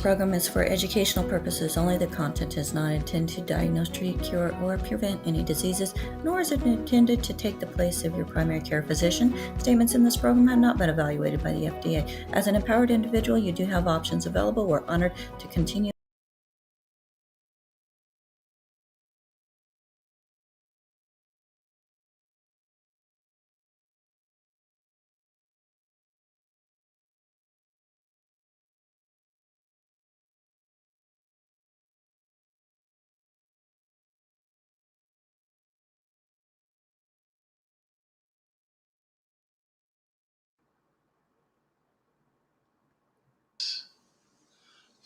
program is for educational purposes only. The content is not intended to diagnose, treat, cure, or prevent any diseases, nor is it intended to take the place of your primary care physician. Statements in this program have not been evaluated by the FDA. As an empowered individual, you do have options available. We're honored to continue.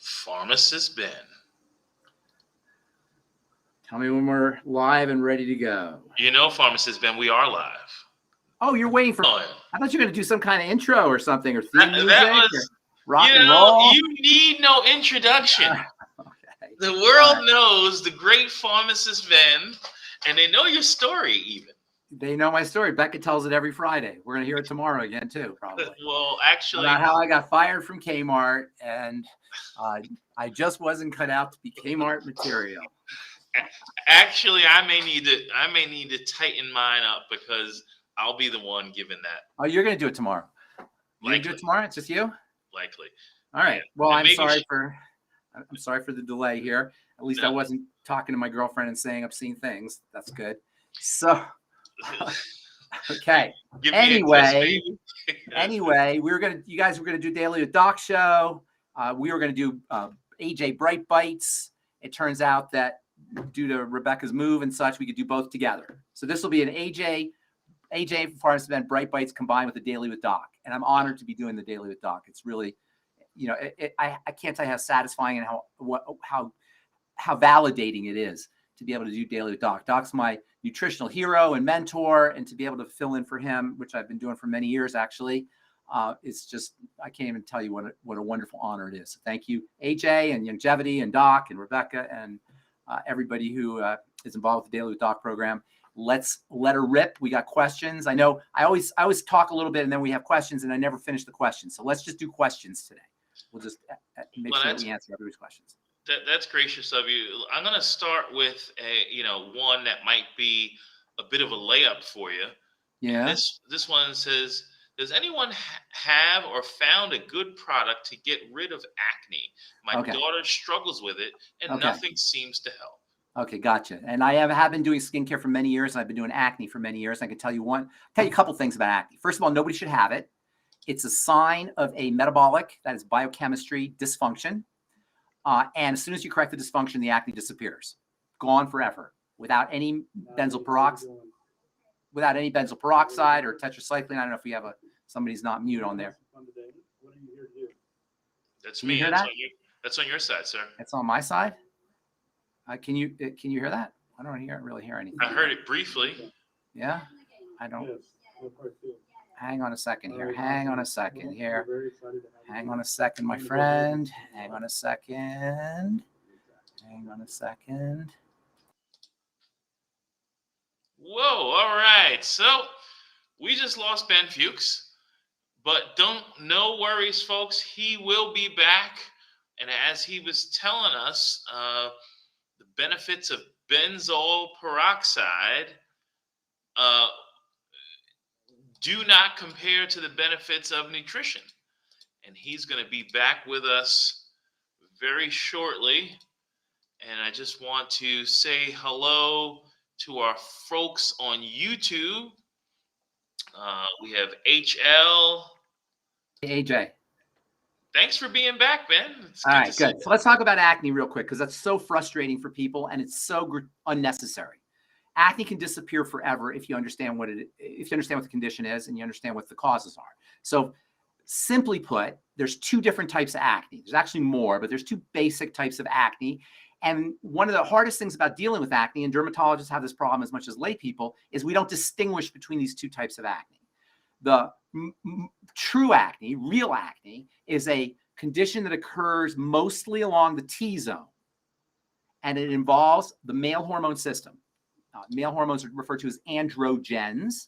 Pharmacist Ben. Tell me when we're live and ready to go. You know, Pharmacist Ben, we are live. Oh, you're waiting for. Oh, I thought you were going to do some kind of intro or something, or theme that music, was, or rock and know, roll. You need no introduction. Okay. The world knows the great Pharmacist Ben, and they know your story even. They know my story. Becca tells it every Friday. We're going to hear it tomorrow again, too, probably. Well, actually. About how I got fired from Kmart, and I just wasn't cut out to be Kmart material. Actually, I may need to tighten mine up because I'll be the one giving that. Oh, you're going to do it tomorrow. You're going to do it tomorrow? It's just you? Likely. All right. Well, and I'm sorry for the delay here. At least I wasn't talking to my girlfriend and saying obscene things. That's good. So, okay. Anyway, you guys were gonna do Daily with Doc show. We were gonna do AJ Bright Bites. It turns out that due to Rebecca's move and such, we could do both together. So this will be an AJ from Pharmacist Ben Bright Bites combined with the Daily with Doc, and I'm honored to be doing the Daily with Doc. It's really, I can't tell you how satisfying and how validating it is to be able to do Daily with Doc. Doc's my nutritional hero and mentor, and to be able to fill in for him, which I've been doing for many years, actually, it's just, I can't even tell you what a wonderful honor it is. So thank you, AJ and Longevity and Doc and Rebecca and everybody who is involved with the Daily with Doc program. Let's let her rip. We got questions. I know I always talk a little bit and then we have questions and I never finish the questions. So let's just do questions today. We'll just make sure we answer everybody's questions. That's gracious of you. I'm going to start with one that might be a bit of a layup for you. Yeah. This one says, does anyone have or found a good product to get rid of acne? My daughter struggles with it and nothing seems to help. Okay, gotcha. And I have been doing skincare for many years, and I've been doing acne for many years. I can tell you a couple things about acne. First of all, nobody should have it. It's a sign of a metabolic, that is biochemistry, dysfunction. And as soon as you correct the dysfunction, the acne disappears, gone forever, without any benzoyl peroxide, or tetracycline. I don't know if we have somebody's not mute on there. That's me. That's on your side, sir. It's on my side. Can you hear that? I don't really hear anything. I heard it briefly. Yeah, I don't. Hang on a second here. Hang on a second, my friend. Hang on a second. Whoa, all right. So we just lost Ben Fuchs, but no worries, folks. He will be back. And as he was telling us, the benefits of benzoyl peroxide do not compare to the benefits of nutrition. And he's going to be back with us very shortly. And I just want to say hello to our folks on YouTube. We have HL. AJ. Thanks for being back, Ben. All right, good. So let's talk about acne real quick, because that's so frustrating for people and it's so unnecessary. Acne can disappear forever if you understand what the condition is and you understand what the causes are. So simply put, there's two different types of acne. There's actually more, but there's two basic types of acne. And one of the hardest things about dealing with acne, and dermatologists have this problem as much as lay people, is we don't distinguish between these two types of acne. The true acne, real acne, is a condition that occurs mostly along the T-zone. And it involves the male hormone system. Male hormones are referred to as androgens.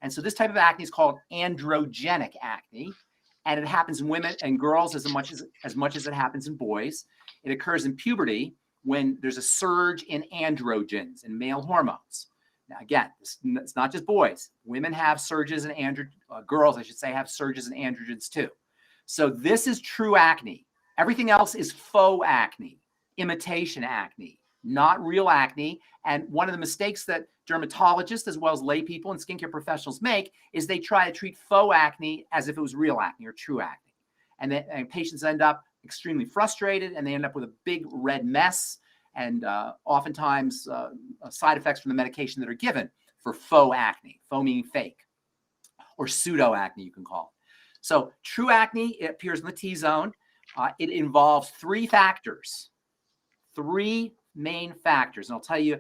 And so this type of acne is called androgenic acne. and it happens in women and girls as much as it happens in boys. It occurs in puberty when there's a surge in androgens and male hormones. Now, again, it's not just boys. Women have surges in girls, I should say, have surges in androgens too. So this is true acne. Everything else is faux acne, imitation acne, not real acne. And one of the mistakes that dermatologists as well as lay people and skincare professionals make is they try to treat faux acne as if it was real acne or true acne. And patients end up extremely frustrated, and they end up with a big red mess, and oftentimes side effects from the medication that are given for faux acne, faux meaning fake, or pseudo acne, you can call it. So true acne, it appears in the T-zone. It involves three main factors. And I'll tell you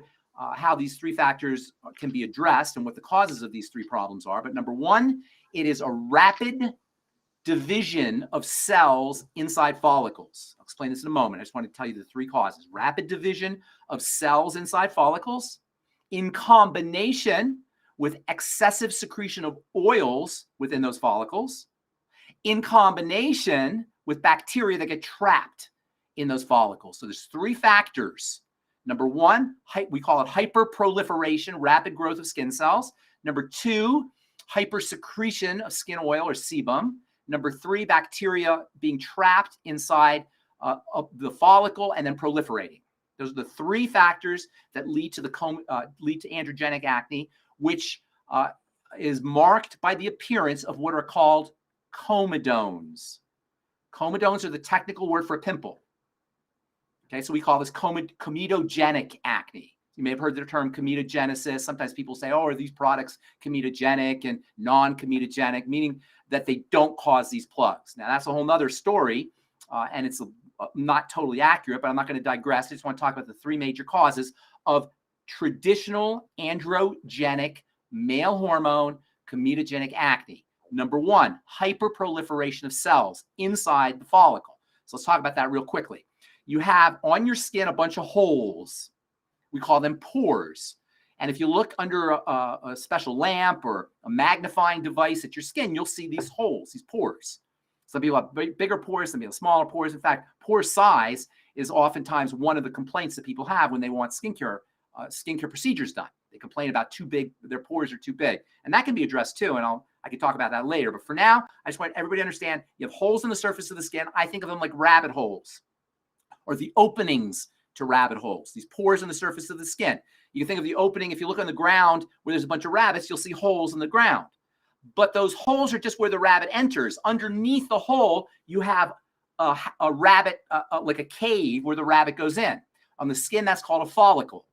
how these three factors can be addressed and what the causes of these three problems are. But number one, it is a rapid division of cells inside follicles. I'll explain this in a moment. I just want to tell you the three causes. Rapid division of cells inside follicles in combination with excessive secretion of oils within those follicles, in combination with bacteria that get trapped in those follicles. So there's three factors. Number one, we call it hyperproliferation, rapid growth of skin cells. Number two, hypersecretion of skin oil or sebum. Number three, bacteria being trapped inside of the follicle and then proliferating. Those are the three factors that lead to androgenic acne, which is marked by the appearance of what are called comedones. Comedones are the technical word for a pimple. Okay, so we call this comedogenic acne. You may have heard the term comedogenesis. Sometimes people say, oh, are these products comedogenic and non-comedogenic, meaning that they don't cause these plugs. Now, that's a whole nother story, and it's not totally accurate, but I'm not going to digress. I just want to talk about the three major causes of traditional androgenic male hormone comedogenic acne. Number one, hyperproliferation of cells inside the follicle. So let's talk about that real quickly. You have on your skin a bunch of holes. We call them pores. And if you look under a special lamp or a magnifying device at your skin, you'll see these holes, these pores. Some people have bigger pores, some people have smaller pores. In fact, pore size is oftentimes one of the complaints that people have when they want skincare procedures done. They complain about too big, their pores are too big. And that can be addressed too, and I can talk about that later. But for now, I just want everybody to understand you have holes in the surface of the skin. I think of them like rabbit holes, or the openings to rabbit holes, these pores in the surface of the skin. You can think of the opening, if you look on the ground where there's a bunch of rabbits, you'll see holes in the ground. But those holes are just where the rabbit enters. Underneath the hole, you have a rabbit, like a cave where the rabbit goes in. On the skin, that's called a follicle.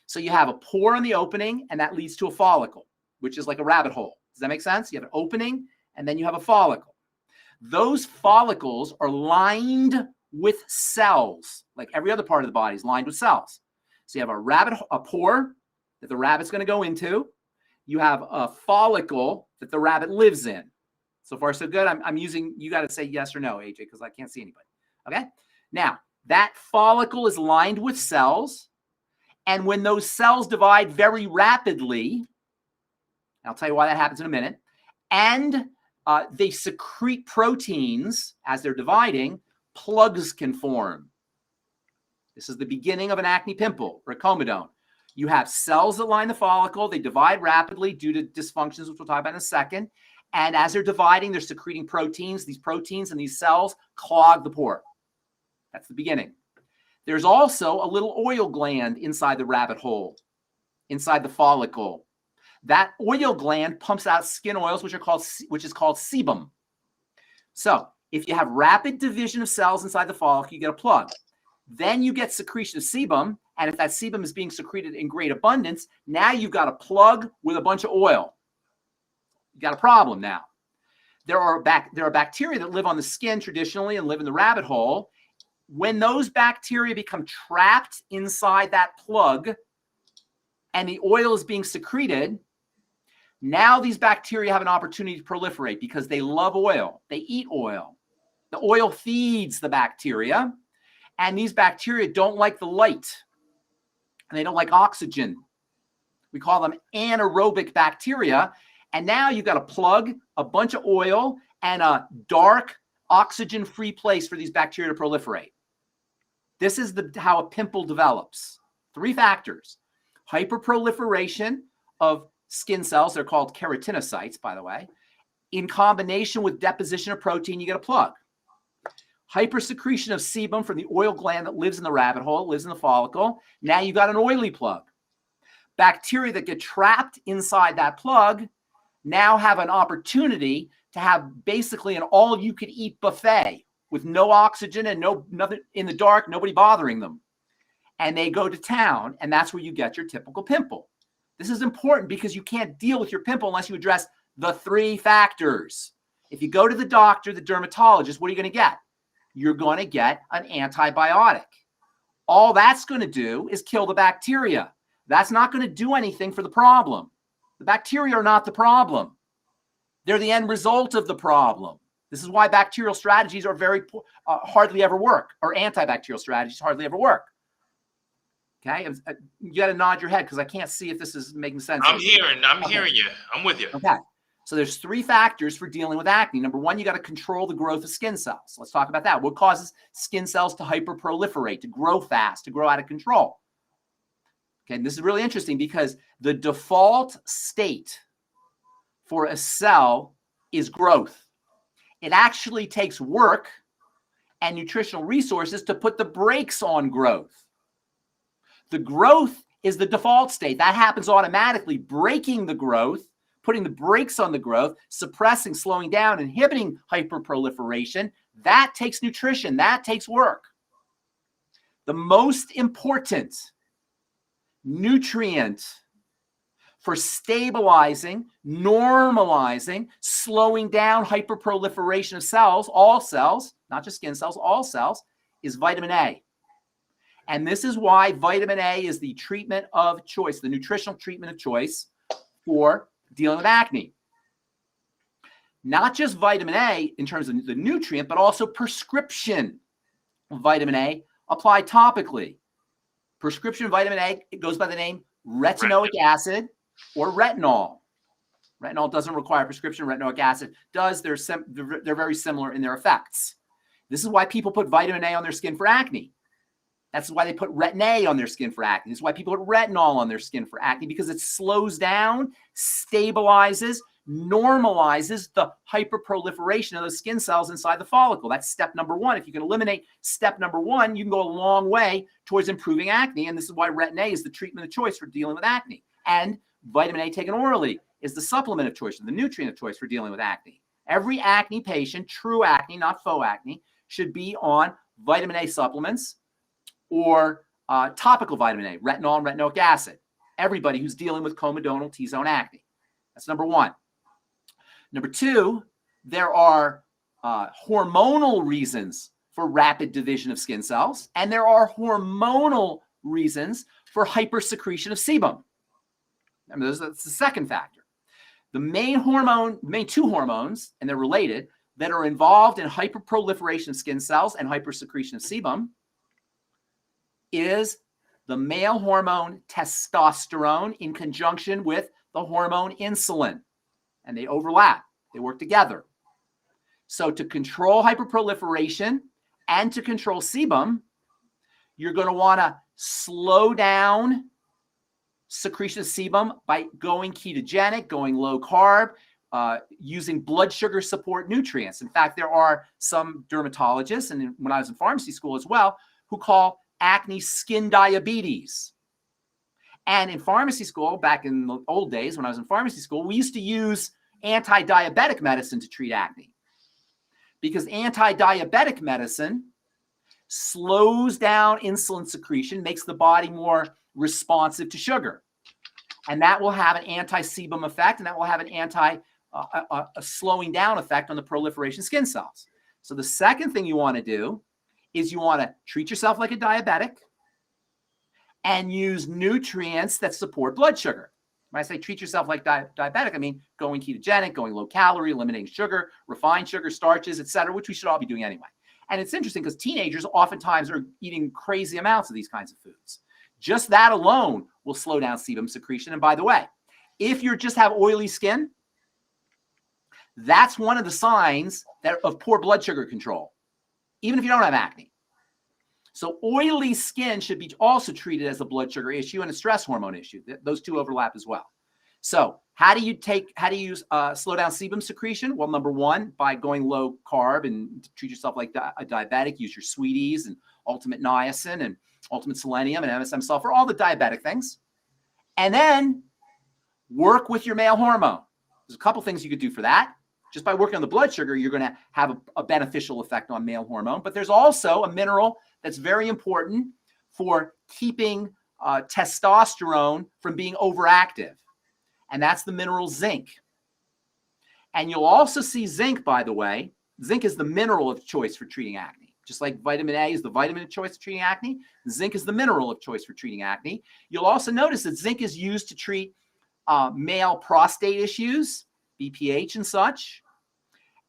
So you have a pore in the opening, and that leads to a follicle, which is like a rabbit hole. Does that make sense? You have an opening, and then you have a follicle. Those follicles are lined with cells, like every other part of the body is lined with cells. So you have a pore that the rabbit's going to go into. You have a follicle that the rabbit lives in. So far, so good. I'm using, you got to say yes or no, AJ, because I can't see anybody. Okay. Now, that follicle is lined with cells. And when those cells divide very rapidly, I'll tell you why that happens in a minute, and they secrete proteins as they're dividing, plugs can form. This is the beginning of an acne pimple or a comedone. You have cells that line the follicle. They divide rapidly due to dysfunctions, which we'll talk about in a second. And as they're dividing, they're secreting proteins. These proteins and these cells clog the pore. That's the beginning. There's also a little oil gland inside the rabbit hole, inside the follicle. That oil gland pumps out skin oils, which is called sebum. So if you have rapid division of cells inside the follicle, you get a plug. Then you get secretion of sebum, and if that sebum is being secreted in great abundance, now you've got a plug with a bunch of oil. You got a problem now. There are bacteria that live on the skin traditionally and live in the rabbit hole. When those bacteria become trapped inside that plug and the oil is being secreted, now these bacteria have an opportunity to proliferate because they love oil. They eat oil. The oil feeds the bacteria, and these bacteria don't like the light, and they don't like oxygen. We call them anaerobic bacteria. And now you've got a plug, a bunch of oil, and a dark, oxygen-free place for these bacteria to proliferate. This is how a pimple develops. 3 factors: hyperproliferation of skin cells, they're called keratinocytes, by the way. In combination with deposition of protein, you get a plug. Hypersecretion of sebum from the oil gland that lives in the rabbit hole, lives in the follicle. Now you've got an oily plug. Bacteria that get trapped inside that plug now have an opportunity to have basically an all-you-can-eat buffet with no oxygen and nothing in the dark, nobody bothering them. And they go to town, and that's where you get your typical pimple. This is important because you can't deal with your pimple unless you address the 3 factors. If you go to the doctor, the dermatologist, what are you going to get? You're going to get an antibiotic. All that's going to do is kill the bacteria. That's not going to do anything for the problem. The bacteria are not the problem. They're the end result of the problem. This is why bacterial strategies are hardly ever work, or antibacterial strategies hardly ever work. Okay, you got to nod your head because I can't see if this is making sense. I'm hearing you. I'm with you. Okay, so there's 3 factors for dealing with acne. Number 1, you got to control the growth of skin cells. Let's talk about that. What causes skin cells to hyperproliferate, to grow fast, to grow out of control? Okay, and this is really interesting because the default state for a cell is growth. It actually takes work and nutritional resources to put the brakes on growth. The growth is the default state. That happens automatically. Breaking the growth, putting the brakes on the growth, suppressing, slowing down, inhibiting hyperproliferation, that takes nutrition. That takes work. The most important nutrient for stabilizing, normalizing, slowing down hyperproliferation of cells, all cells, not just skin cells, all cells, is vitamin A. And this is why vitamin A is the treatment of choice, the nutritional treatment of choice for dealing with acne. Not just vitamin A in terms of the nutrient, but also prescription vitamin A applied topically. Prescription vitamin A, it goes by the name retinoic acid or retinol. Retinol doesn't require prescription. Retinoic acid does. They're very similar in their effects. This is why people put vitamin A on their skin for acne. That's why they put retin A on their skin for acne. This is why people put retinol on their skin for acne, because it slows down, stabilizes, normalizes the hyperproliferation of the skin cells inside the follicle. That's step number 1. If you can eliminate step number 1, you can go a long way towards improving acne. And this is why retin A is the treatment of choice for dealing with acne. And vitamin A taken orally is the supplement of choice, the nutrient of choice for dealing with acne. Every acne patient, true acne, not faux acne, should be on vitamin A supplements or topical vitamin A, retinol and retinoic acid. Everybody who's dealing with comedonal T-zone acne. That's number 1. Number 2, there are hormonal reasons for rapid division of skin cells, and there are hormonal reasons for hypersecretion of sebum. Remember, that's the second factor. The main 2 hormones, and they're related, that are involved in hyperproliferation of skin cells and hypersecretion of sebum is the male hormone testosterone in conjunction with the hormone insulin. And they overlap. They work together. So to control hyperproliferation and to control sebum, you're going to want to slow down secretion of sebum by going ketogenic, going low carb, using blood sugar support nutrients. In fact, there are some dermatologists, and when I was in pharmacy school as well, who call acne skin diabetes. And in pharmacy school, back in the old days when I was in pharmacy school, we used to use anti-diabetic medicine to treat acne, because anti-diabetic medicine slows down insulin secretion, makes the body more responsive to sugar. And that will have an anti-sebum effect, and that will have an a slowing down effect on the proliferation of skin cells. So the second thing you want to do is you want to treat yourself like a diabetic and use nutrients that support blood sugar. When I say treat yourself like diabetic, I mean going ketogenic, going low calorie, eliminating sugar, refined sugar, starches, etc., which we should all be doing anyway. And it's interesting because teenagers oftentimes are eating crazy amounts of these kinds of foods. Just that alone will slow down sebum secretion. And by the way, if you just have oily skin, That's one of the signs of poor blood sugar control, even if you don't have acne. So oily skin should be also treated as a blood sugar issue and a stress hormone issue. Those two overlap as well. So how do you slow down sebum secretion? Well, number one, by going low carb and treat yourself like a diabetic. Use your sweeties and ultimate niacin and ultimate selenium and MSM sulfur, all the diabetic things. And then work with your male hormone. There's a couple things you could do for that. Just by working on the blood sugar, you're going to have a beneficial effect on male hormone. But there's also a mineral that's very important for keeping testosterone from being overactive. And that's the mineral zinc. And you'll also see zinc, by the way. Zinc is the mineral of choice for treating acne. Just like vitamin A is the vitamin of choice for treating acne, zinc is the mineral of choice for treating acne. You'll also notice that zinc is used to treat male prostate issues, BPH and such.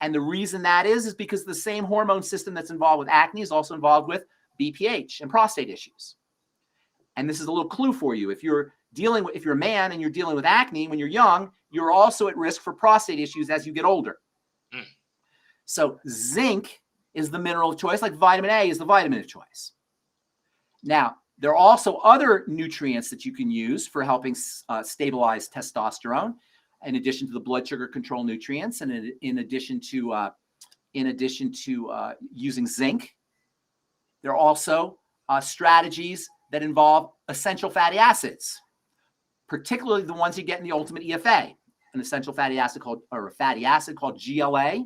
And the reason that is because the same hormone system that's involved with acne is also involved with BPH and prostate issues. And this is a little clue for you. If you're a man and you're dealing with acne when you're young, you're also at risk for prostate issues as you get older. Mm. So zinc is the mineral of choice, like vitamin A is the vitamin of choice. Now, there are also other nutrients that you can use for helping stabilize testosterone, in addition to the blood sugar control nutrients, and in addition to using zinc. There are also strategies that involve essential fatty acids, particularly the ones you get in the Ultimate EFA, an essential fatty acid called GLA,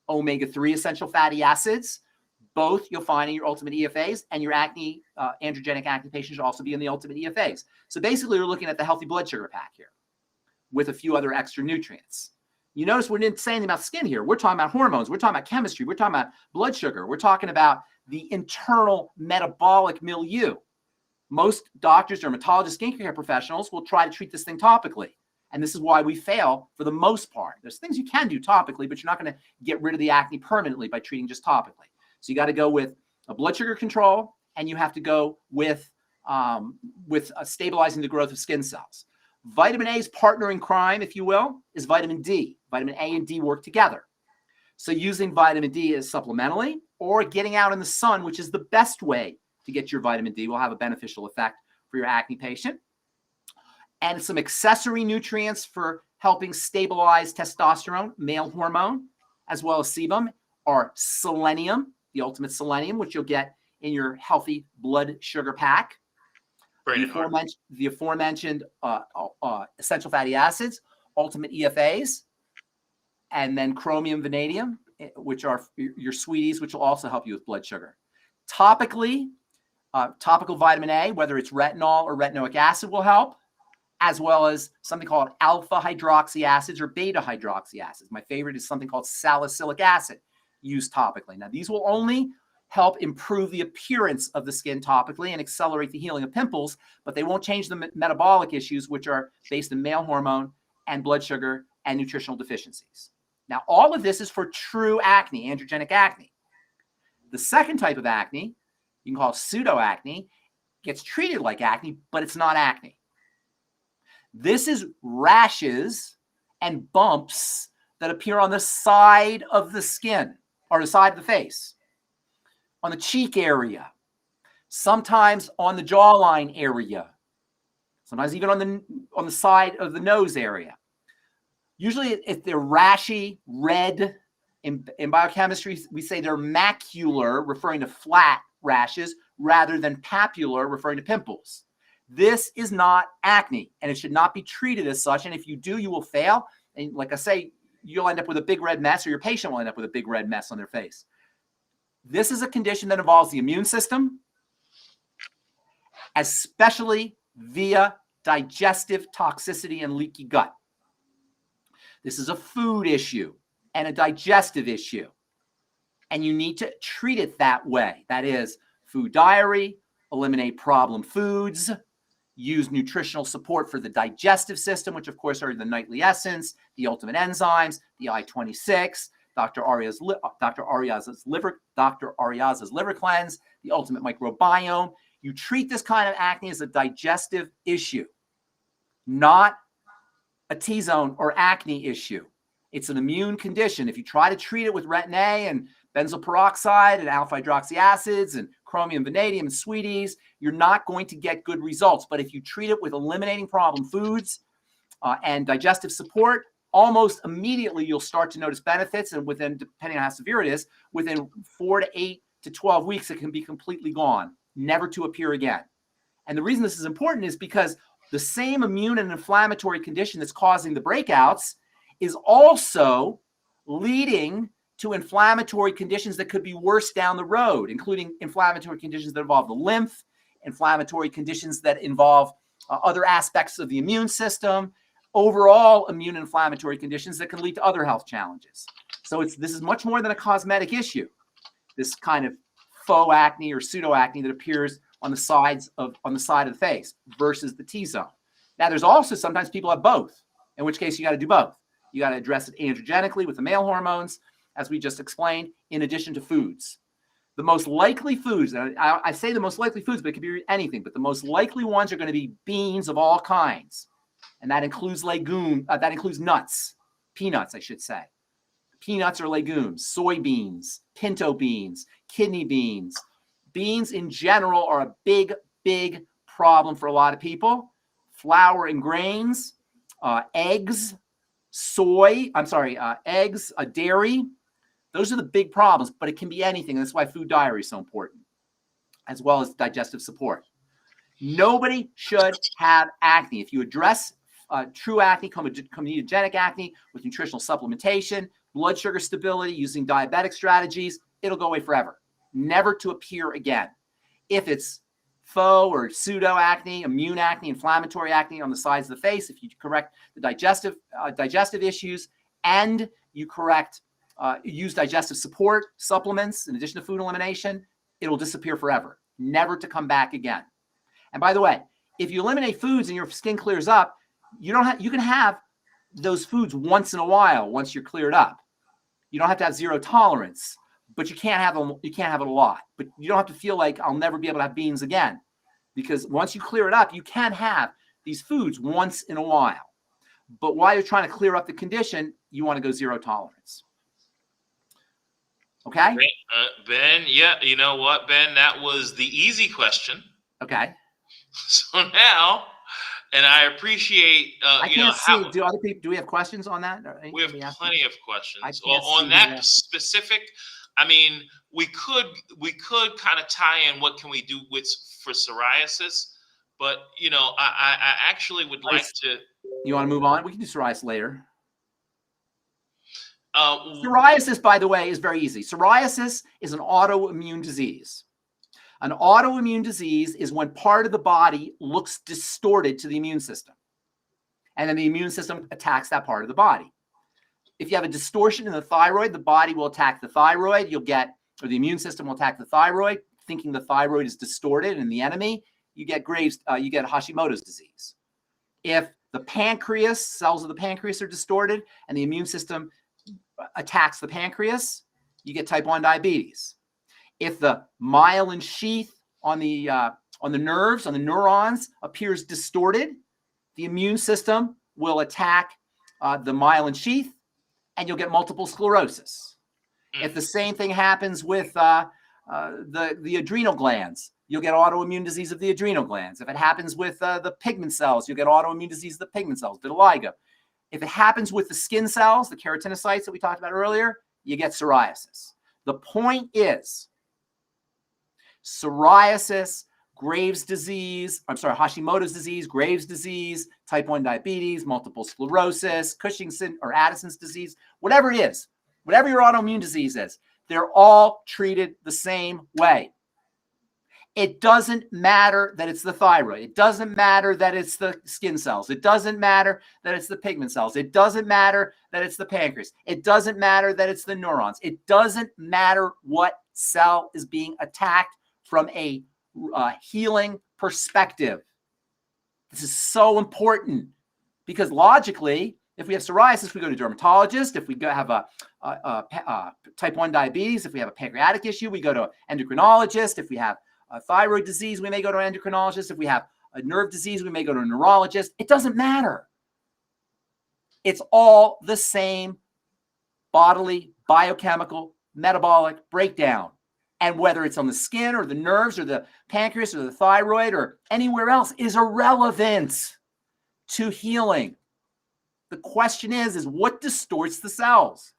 omega-3 essential fatty acids. Both you'll find in your Ultimate EFAs, and your androgenic acne patients should also be in the Ultimate EFAs. So basically, we're looking at the healthy blood sugar pack here with a few other extra nutrients. You notice we didn't say anything about skin here. We're talking about hormones. We're talking about chemistry. We're talking about blood sugar. We're talking about the internal metabolic milieu. Most doctors, dermatologists, skincare professionals will try to treat this thing topically. And this is why we fail for the most part. There's things you can do topically, but you're not going to get rid of the acne permanently by treating just topically. So you got to go with a blood sugar control, and you have to go with stabilizing the growth of skin cells. Vitamin A's partner in crime, if you will, is vitamin D. Vitamin A and D work together. So using vitamin D as supplementally or getting out in the sun, which is the best way to get your vitamin D, will have a beneficial effect for your acne patient. And some accessory nutrients for helping stabilize testosterone, male hormone, as well as sebum, are selenium, the ultimate selenium, which you'll get in your healthy blood sugar pack. The aforementioned essential fatty acids, ultimate EFAs, and then chromium, vanadium, which are your sweeties, which will also help you with blood sugar. Topically, topical vitamin A, whether it's retinol or retinoic acid, will help, as well as something called alpha hydroxy acids or beta hydroxy acids. My favorite is something called salicylic acid, used topically. Now, these will only help improve the appearance of the skin topically and accelerate the healing of pimples, but they won't change the metabolic issues, which are based in male hormone and blood sugar and nutritional deficiencies. Now, all of this is for true acne, androgenic acne. The second type of acne, you can call pseudoacne, gets treated like acne, but it's not acne. This is rashes and bumps that appear on the side of the skin or the side of the face, on the cheek area, sometimes on the jawline area, sometimes even on the side of the nose area. Usually, if they're rashy, red, in biochemistry, we say they're macular, referring to flat rashes, rather than papular, referring to pimples. This is not acne, and it should not be treated as such. And if you do, you will fail. And like I say, you'll end up with a big red mess, or your patient will end up with a big red mess on their face. This is a condition that involves the immune system, especially via digestive toxicity and leaky gut. This is a food issue and a digestive issue, and you need to treat it that way. That is, food diary, eliminate problem foods, use nutritional support for the digestive system, which of course are the nightly essence, the ultimate enzymes, the I-26, Dr. Aria's liver cleanse, the ultimate microbiome. You treat this kind of acne as a digestive issue, not a T-zone or acne issue. It's an immune condition. If you try to treat it with retin-A and benzoyl peroxide and alpha hydroxy acids and chromium, vanadium, and sweeties, you're not going to get good results. But if you treat it with eliminating problem foods and digestive support, almost immediately you'll start to notice benefits. And within, depending on how severe it is, within 4 to 8 to 12 weeks, it can be completely gone, never to appear again. And the reason this is important is because the same immune and inflammatory condition that's causing the breakouts is also leading to inflammatory conditions that could be worse down the road, including inflammatory conditions that involve the lymph, inflammatory conditions that involve other aspects of the immune system, overall immune inflammatory conditions that can lead to other health challenges. So this is much more than a cosmetic issue, this kind of faux acne or pseudo acne that appears on the side of the face versus the T-zone. Now, there's also sometimes people have both, in which case you got to do both. You got to address it androgenically with the male hormones, as we just explained, in addition to foods. The most likely foods, and I say the most likely foods, but it could be anything, but the most likely ones are going to be beans of all kinds. And that includes that includes nuts, peanuts, I should say. Peanuts or legumes, soybeans, pinto beans, kidney beans. Beans in general are a big, big problem for a lot of people. Flour and grains, eggs, eggs, dairy. Those are the big problems, but it can be anything. That's why food diary is so important, as well as digestive support. Nobody should have acne. If you address true acne, comedogenic acne, with nutritional supplementation, blood sugar stability, using diabetic strategies, it'll go away forever, never to appear again. If it's faux or pseudo acne, immune acne, inflammatory acne on the sides of the face, if you correct the digestive issues and you use digestive support supplements in addition to food elimination, it'll disappear forever, never to come back again. And by the way, if you eliminate foods and your skin clears up, you can have those foods once in a while once you're cleared up. You don't have to have zero tolerance, but you can't have them. You can't have it a lot. But you don't have to feel like I'll never be able to have beans again, because once you clear it up, you can have these foods once in a while. But while you're trying to clear up the condition, you want to go zero tolerance. Okay? Ben, yeah, you know what, Ben? That was the easy question. Okay. So now, and I appreciate, I can't see. Do other people? Do we have questions on that? We have plenty of questions on that specific. I mean, we could kind of tie in what can we do for psoriasis, but I actually would like to. You want to move on? We can do psoriasis later. Psoriasis, by the way, is very easy. Psoriasis is an autoimmune disease. An autoimmune disease is when part of the body looks distorted to the immune system, and then the immune system attacks that part of the body. If you have a distortion in the thyroid, the body will attack the thyroid. The immune system will attack the thyroid, thinking the thyroid is distorted and the enemy. You get Hashimoto's disease. If the pancreas, cells of the pancreas are distorted and the immune system attacks the pancreas, you get type 1 diabetes. If the myelin sheath on the nerves, on the neurons, appears distorted, the immune system will attack the myelin sheath, and you'll get multiple sclerosis. If the same thing happens with the adrenal glands, you'll get autoimmune disease of the adrenal glands. If it happens with the pigment cells, you'll get autoimmune disease of the pigment cells, vitiligo. If it happens with the skin cells, the keratinocytes that we talked about earlier, you get psoriasis. The point is, psoriasis, Hashimoto's disease, Graves' disease, type 1 diabetes, multiple sclerosis, Cushing's or Addison's disease, whatever it is, whatever your autoimmune disease is, they're all treated the same way. It doesn't matter that it's the thyroid. It doesn't matter that it's the skin cells. It doesn't matter that it's the pigment cells. It doesn't matter that it's the pancreas. It doesn't matter that it's the neurons. It doesn't matter what cell is being attacked from a healing perspective. This is so important because logically, if we have psoriasis, we go to a dermatologist. If we have a type 1 diabetes, if we have a pancreatic issue, we go to an endocrinologist. If we have a thyroid disease, we may go to an endocrinologist. If we have a nerve disease, we may go to a neurologist. It doesn't matter. It's all the same bodily, biochemical, metabolic breakdown. And whether it's on the skin or the nerves or the pancreas or the thyroid or anywhere else is irrelevant to healing. The question is what distorts the cells?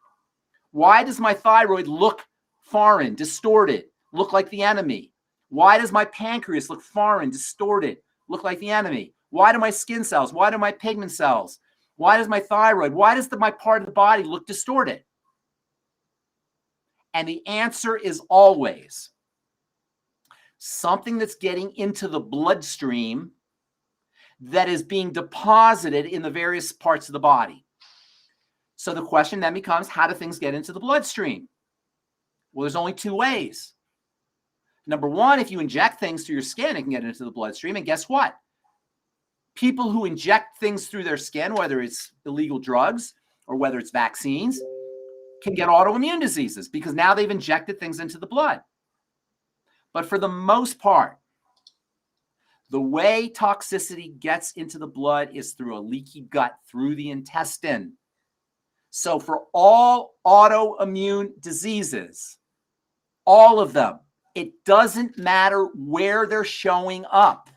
Why does my thyroid look foreign, distorted, look like the enemy? Why does my pancreas look foreign, distorted, look like the enemy? Why do my skin cells, why do my pigment cells, why does my thyroid, why does my part of the body look distorted? And the answer is always something that's getting into the bloodstream that is being deposited in the various parts of the body. So the question then becomes, how do things get into the bloodstream? Well, there's only two ways. Number one, if you inject things through your skin, it can get into the bloodstream. And guess what? People who inject things through their skin, whether it's illegal drugs or whether it's vaccines, can get autoimmune diseases because now they've injected things into the blood. But for the most part, the way toxicity gets into the blood is through a leaky gut, through the intestine. So for all autoimmune diseases, all of them, it doesn't matter where they're showing up.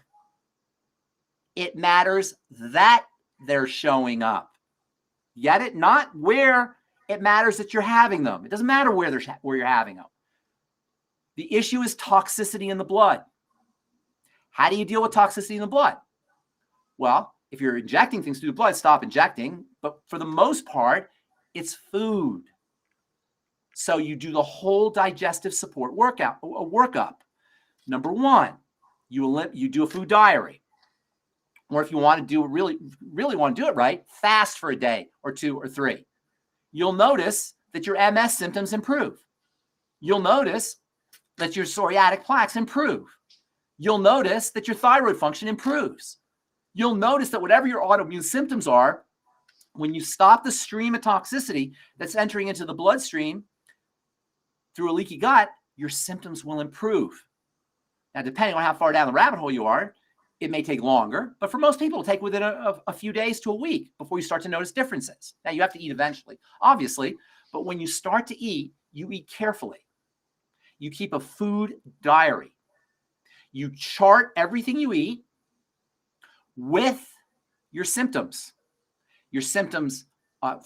It matters that they're showing up. Get it? Not where it matters that you're having them. It doesn't matter where you're having them. The issue is toxicity in the blood. How do you deal with toxicity in the blood? Well, if you're injecting things through the blood, stop injecting. But for the most part, it's food. So you do the whole digestive support workup. Number one, you do a food diary. Or if you want to do really want to do it right, fast for a day or two or three. You'll notice that your MS symptoms improve. You'll notice that your psoriatic plaques improve. You'll notice that your thyroid function improves. You'll notice that whatever your autoimmune symptoms are, when you stop the stream of toxicity that's entering into the bloodstream through a leaky gut, your symptoms will improve. Now, depending on how far down the rabbit hole you are, it may take longer, but for most people, it'll take within a few days to a week before you start to notice differences. Now, you have to eat eventually, obviously, but when you start to eat, you eat carefully. You keep a food diary. You chart everything you eat with your symptoms. Your symptoms,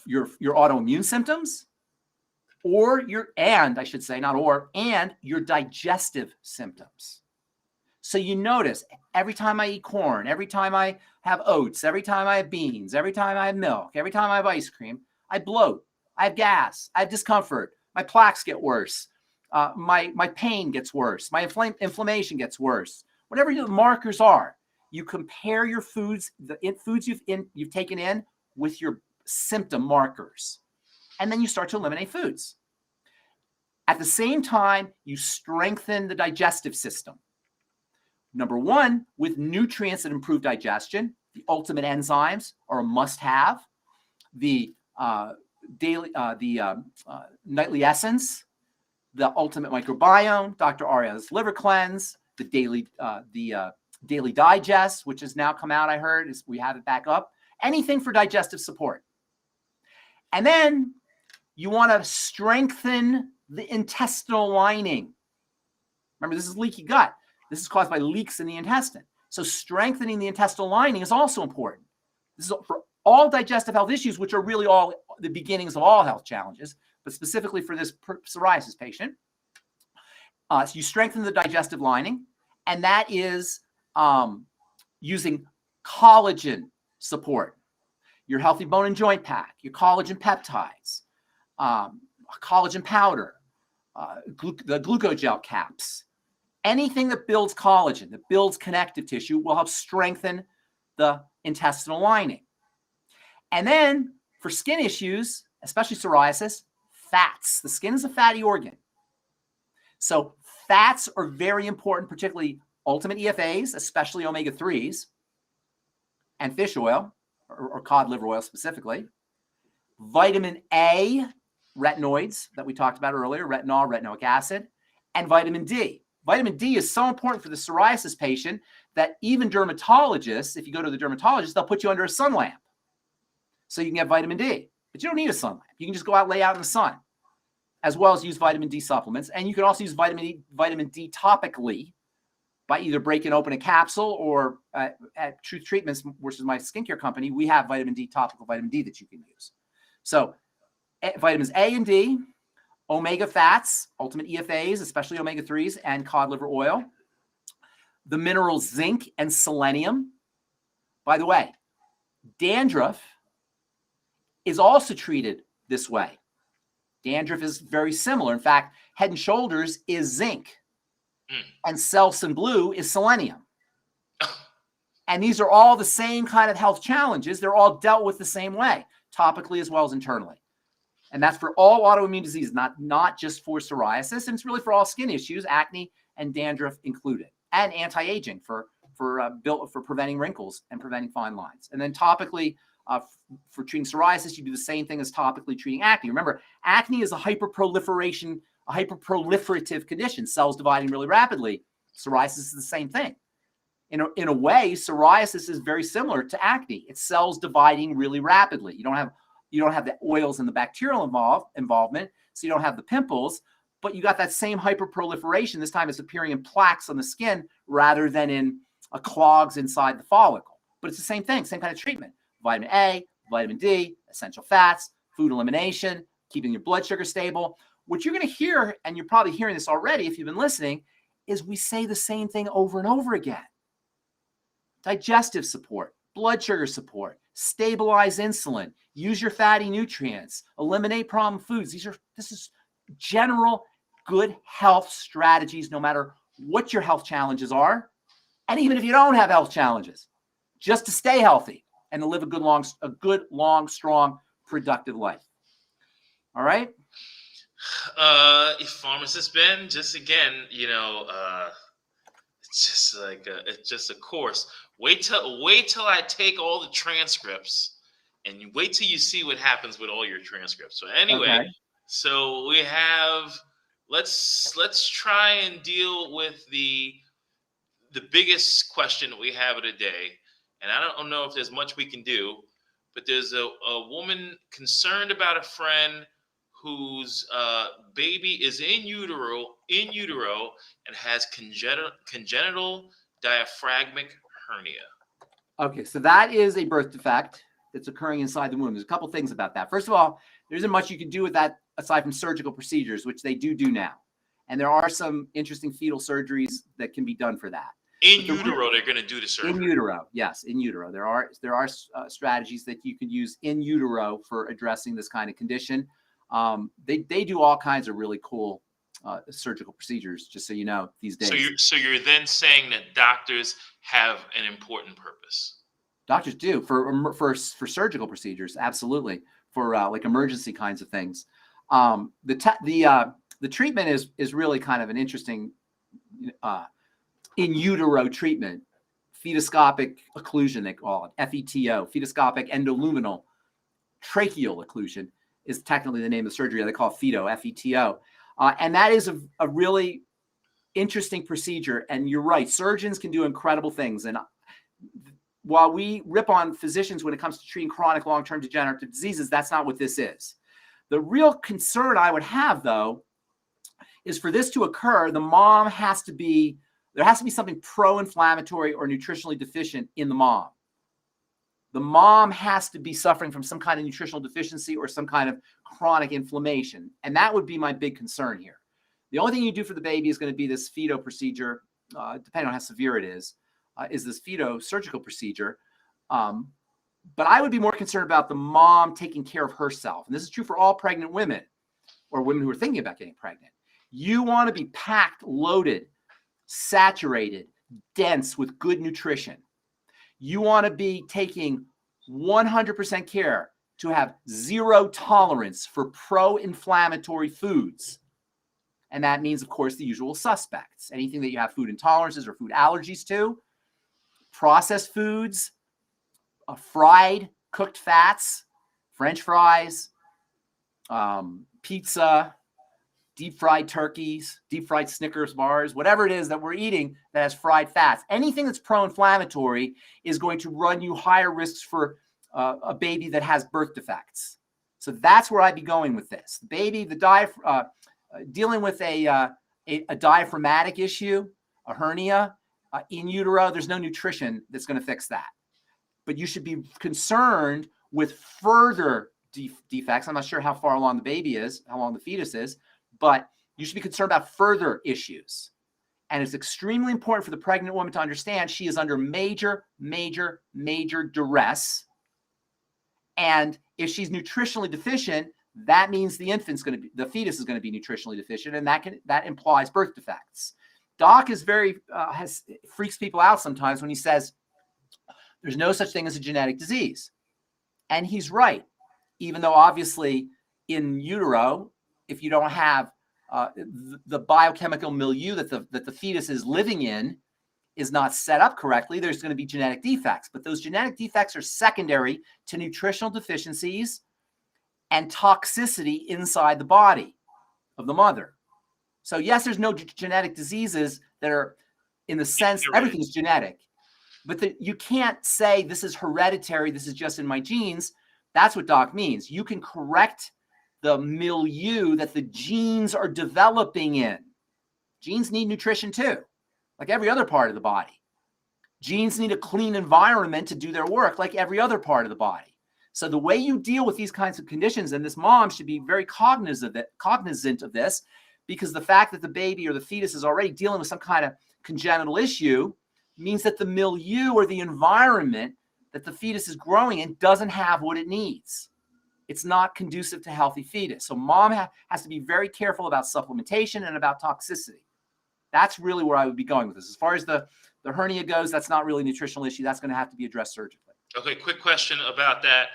your autoimmune symptoms, and your digestive symptoms. So you notice every time I eat corn, every time I have oats, every time I have beans, every time I have milk, every time I have ice cream, I bloat, I have gas, I have discomfort, my plaques get worse, my pain gets worse, my inflammation gets worse. Whatever the markers are, you compare your foods, the foods you've taken in with your symptom markers, and then you start to eliminate foods. At the same time, you strengthen the digestive system. Number one, with nutrients that improve digestion, the ultimate enzymes are a must-have. The nightly essence, the ultimate microbiome, Dr. Aria's liver cleanse, the daily digest, which has now come out, I heard, we have it back up. Anything for digestive support. And then you want to strengthen the intestinal lining. Remember, this is leaky gut. This is caused by leaks in the intestine. So strengthening the intestinal lining is also important. This is for all digestive health issues, which are really all the beginnings of all health challenges, but specifically for this psoriasis patient. So you strengthen the digestive lining, and that is using collagen support, your healthy bone and joint pack, your collagen peptides, collagen powder, the glucogel caps. Anything that builds collagen, that builds connective tissue, will help strengthen the intestinal lining. And then for skin issues, especially psoriasis, fats. The skin is a fatty organ. So fats are very important, particularly ultimate EFAs, especially omega-3s, and fish oil, or cod liver oil specifically. Vitamin A, retinoids that we talked about earlier, retinol, retinoic acid, and vitamin D. Vitamin D is so important for the psoriasis patient that even dermatologists, if you go to the dermatologist, they'll put you under a sun lamp so you can get vitamin D. but you don't need a sun lamp. You can just go out, lay out in the sun, as well as use vitamin D supplements. And you can also use vitamin D topically by either breaking open a capsule or at Truth Treatments, which is my skincare company, we have vitamin D, topical vitamin D that you can use. So vitamins A and D, omega fats, ultimate EFAs, especially omega-3s, and cod liver oil. The minerals zinc and selenium. By the way, dandruff is also treated this way. Dandruff is very similar. In fact, Head and Shoulders is zinc. And Selsun Blue is selenium. And these are all the same kind of health challenges. They're all dealt with the same way, topically as well as internally. And that's for all autoimmune disease, not just for psoriasis. And it's really for all skin issues, acne and dandruff included, and anti-aging for preventing wrinkles and preventing fine lines. And then topically, for treating psoriasis, you do the same thing as topically treating acne. Remember, acne is a hyperproliferative condition, cells dividing really rapidly. Psoriasis is the same thing. In a way, psoriasis is very similar to acne. It's cells dividing really rapidly. You don't have the oils and the bacterial involvement, so you don't have the pimples, but you got that same hyperproliferation. This time it's appearing in plaques on the skin rather than in clogs inside the follicle. But it's the same thing, same kind of treatment. Vitamin A, vitamin D, essential fats, food elimination, keeping your blood sugar stable. What you're going to hear, and you're probably hearing this already if you've been listening, is we say the same thing over and over again. Digestive support, blood sugar support, stabilize insulin, use your fatty nutrients, eliminate problem foods. This is general good health strategies, no matter what your health challenges are. And even if you don't have health challenges, just to stay healthy and to live a good, long, strong, productive life. All right? Pharmacist Ben, just again, it's just a course. Wait till I take all the transcripts, and you wait till you see what happens with all your transcripts. So anyway, okay. So we have let's try and deal with the biggest question that we have of the day, and I don't know if there's much we can do, but there's a woman concerned about a friend whose baby is in utero and has congenital diaphragmatic hernia. Okay, so that is a birth defect that's occurring inside the womb. There's a couple things about that. First of all, there isn't much you can do with that aside from surgical procedures, which they do now. And there are some interesting fetal surgeries that can be done for that. In utero, they're going to do the surgery. In utero, yes, in utero. There are strategies that you can use in utero for addressing this kind of condition. They do all kinds of really cool surgical procedures, just so you know, these days. So you're then saying that doctors have an important purpose. Doctors do for surgical procedures, absolutely. For like emergency kinds of things. The treatment is really kind of an interesting in utero treatment. Fetoscopic occlusion, they call it, FETO, fetoscopic endoluminal tracheal occlusion is technically the name of the surgery. They call it FETO, FETO. And that is a really interesting procedure. And you're right, surgeons can do incredible things. And while we rip on physicians when it comes to treating chronic long-term degenerative diseases, that's not what this is. The real concern I would have, though, is for this to occur, there has to be something pro-inflammatory or nutritionally deficient in the mom. The mom has to be suffering from some kind of nutritional deficiency or some kind of chronic inflammation. And that would be my big concern here. The only thing you do for the baby is going to be this FETO procedure, depending on how severe it is this FETO surgical procedure. But I would be more concerned about the mom taking care of herself. And this is true for all pregnant women or women who are thinking about getting pregnant. You want to be packed, loaded, saturated, dense with good nutrition. You want to be taking 100% care to have zero tolerance for pro-inflammatory foods. And that means, of course, the usual suspects. Anything that you have food intolerances or food allergies to, processed foods, fried, cooked fats, French fries, pizza, deep fried turkeys, deep fried Snickers bars, whatever it is that we're eating that has fried fats. Anything that's pro-inflammatory is going to run you higher risks for a baby that has birth defects. So that's where I'd be going with this. The baby, dealing with a diaphragmatic issue, a hernia in utero, there's no nutrition that's going to fix that. But you should be concerned with further defects. I'm not sure how far along the baby is, how long the fetus is, but you should be concerned about further issues. And it's extremely important for the pregnant woman to understand she is under major, major, major duress. And if she's nutritionally deficient, that means the fetus is going to be nutritionally deficient, and that implies birth defects. Doc is freaks people out sometimes when he says there's no such thing as a genetic disease. And he's right, even though obviously in utero, if you don't have the biochemical milieu that the fetus is living in is not set up correctly, there's going to be genetic defects. But those genetic defects are secondary to nutritional deficiencies and toxicity inside the body of the mother. So yes, there's no genetic diseases that are, in the sense, everything's genetic. But you can't say this is hereditary, this is just in my genes. That's what Doc means. You can correct the milieu that the genes are developing in. Genes need nutrition too, like every other part of the body. Genes need a clean environment to do their work like every other part of the body. So the way you deal with these kinds of conditions, and this mom should be very cognizant of this, because the fact that the baby or the fetus is already dealing with some kind of congenital issue means that the milieu or the environment that the fetus is growing in doesn't have what it needs. It's not conducive to healthy fetus. So mom has to be very careful about supplementation and about toxicity. That's really where I would be going with this. As far as the hernia goes, that's not really a nutritional issue. That's going to have to be addressed surgically. Okay, quick question about that.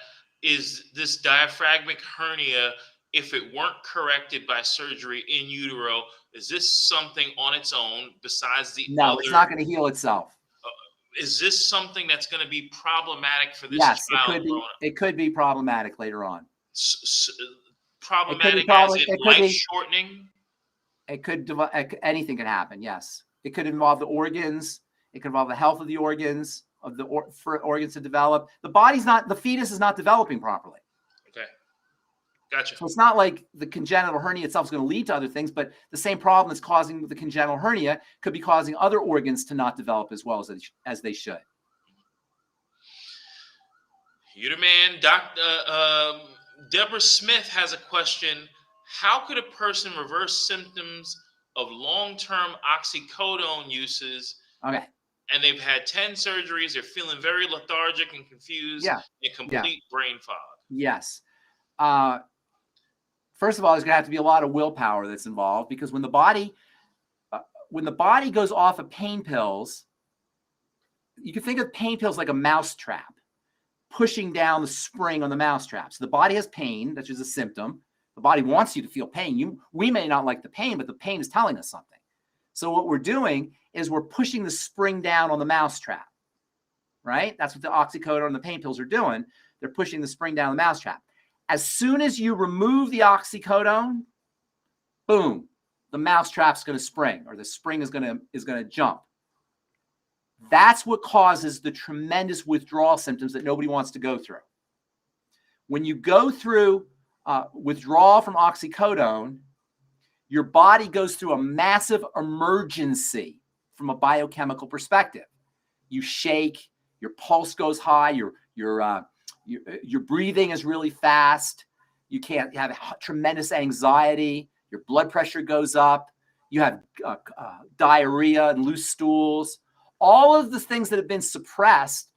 Is this diaphragmatic hernia, if it weren't corrected by surgery in utero, is this something on its own besides the No, it's not going to heal itself. Is this something that's going to be problematic for this yes, child? Yes, it could be problematic later on. Problematic as in life shortening? It could, anything can happen, yes. It could involve the organs. It could involve the health of the organs, for organs to develop. The fetus is not developing properly. Okay. Gotcha. So it's not like the congenital hernia itself is going to lead to other things, but the same problem that's causing the congenital hernia could be causing other organs to not develop as well as they should. You're the man. Deborah Smith has a question. How could a person reverse symptoms of long-term oxycodone uses? Okay. And they've had 10 surgeries. They're feeling very lethargic and confused and complete brain fog. Yes. First of all, there's going to have to be a lot of willpower that's involved, because when the body goes off of pain pills, you can think of pain pills like a mousetrap, pushing down the spring on the mousetrap. So the body has pain, that's just a symptom. The body wants you to feel pain. We may not like the pain, but the pain is telling us something. So what we're doing is we're pushing the spring down on the mousetrap, right? That's what the oxycodone and the pain pills are doing. They're pushing the spring down the mousetrap. As soon as you remove the oxycodone, boom, the mousetrap's going to spring, or the spring is going to jump. That's what causes the tremendous withdrawal symptoms that nobody wants to go through. When you go through withdrawal from oxycodone, your body goes through a massive emergency from a biochemical perspective. You shake, your pulse goes high, your breathing is really fast. You can't have tremendous anxiety. Your blood pressure goes up. You have diarrhea and loose stools. All of the things that have been suppressed,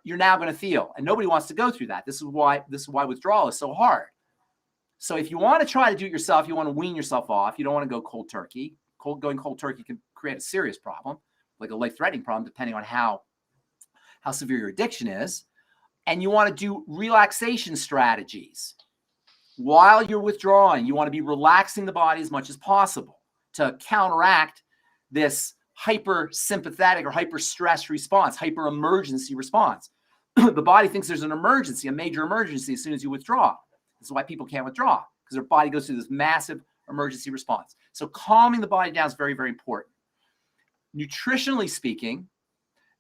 you're now going to feel, and nobody wants to go through that. This is why withdrawal is so hard. So if you want to try to do it yourself, you want to wean yourself off. You don't want to go cold turkey. Going cold turkey can create a serious problem, like a life-threatening problem, depending on how severe your addiction is. And you want to do relaxation strategies. While you're withdrawing, you want to be relaxing the body as much as possible to counteract this hypersympathetic or hyper-stress response, hyper-emergency response. The body thinks there's an emergency, a major emergency, as soon as you withdraw. This is why people can't withdraw, because their body goes through this massive emergency response. So calming the body down is very, very important. Nutritionally speaking,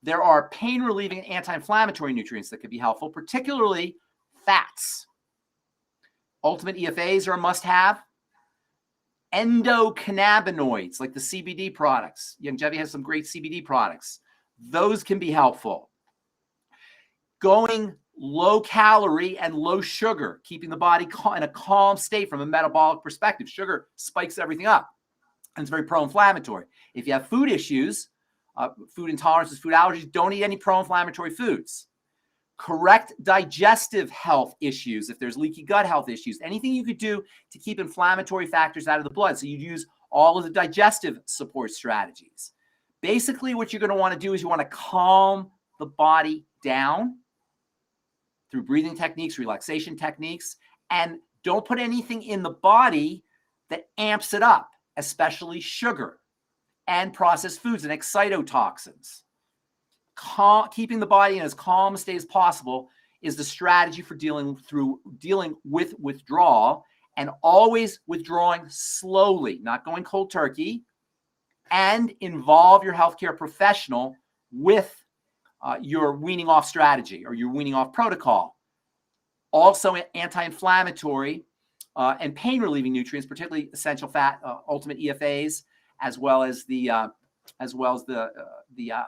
there are pain-relieving and anti-inflammatory nutrients that could be helpful, particularly fats. Ultimate EFAs are a must-have. Endocannabinoids, like the CBD products. Youngevity has some great CBD products. Those can be helpful. Going low calorie and low sugar, keeping the body in a calm state from a metabolic perspective. Sugar spikes everything up, and it's very pro-inflammatory. If you have food issues, food intolerances, food allergies, don't eat any pro-inflammatory foods. Correct digestive health issues, if there's leaky gut health issues, anything you could do to keep inflammatory factors out of the blood. So you'd use all of the digestive support strategies. Basically, what you're going to want to do is you want to calm the body down through breathing techniques, relaxation techniques, and don't put anything in the body that amps it up, especially sugar and processed foods and excitotoxins. Keeping the body in as calm a state as possible is the strategy for dealing with withdrawal, and always withdrawing slowly, not going cold turkey, and involve your healthcare professional with your weaning off strategy or your weaning off protocol. Also, anti-inflammatory and pain relieving nutrients, particularly essential fat, ultimate EFAs, as well as the